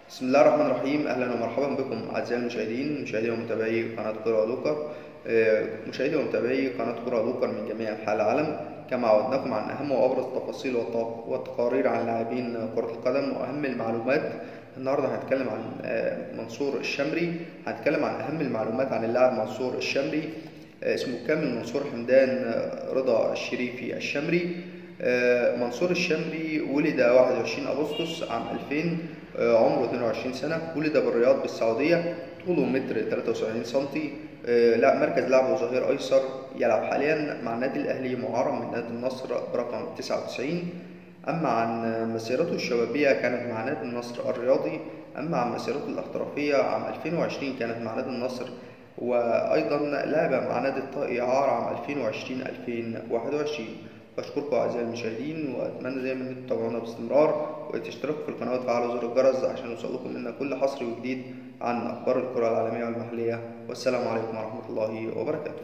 بسم الله الرحمن الرحيم. اهلا ومرحبا بكم اعزائي المشاهدين، مشاهدي ومتابعي قناه كره لوكر. مشاهدي ومتابعي قناه كره لوكر من جميع انحاء العالم. كما عودناكم عن اهم وابرز التفاصيل والتقارير عن لاعبين كره القدم واهم المعلومات. النهارده هنتكلم عن منصور الشمري. هنتكلم عن اهم المعلومات عن اللاعب منصور الشمري. اسمه كامل منصور حمدان رضا الشريفي الشمري. منصور الشمري ولد 21 أغسطس عام 2000. عمره 22 سنة. ولد بالرياض بالسعودية. طوله متر 73 سنتي. لا مركز لعبه ظهير أيسر. يلعب حاليا مع النادي الأهلي معار من نادي النصر برقم 99. أما عن مسيرته الشبابية كانت مع نادي النصر الرياضي. أما عن مسيرته الاحترافية عام 2020 كانت مع نادي النصر، وأيضا لعب مع نادي الطائي إعارة عام 2020-2021. بشكركم أعزائي المشاهدين، وأتمنى دايما إنكم تتابعونا باستمرار وتشتركوا في القناة وتفعلوا زر الجرس عشان يوصلكم منا كل حصري وجديد عن أخبار الكرة العالمية والمحلية. والسلام عليكم ورحمة الله وبركاته.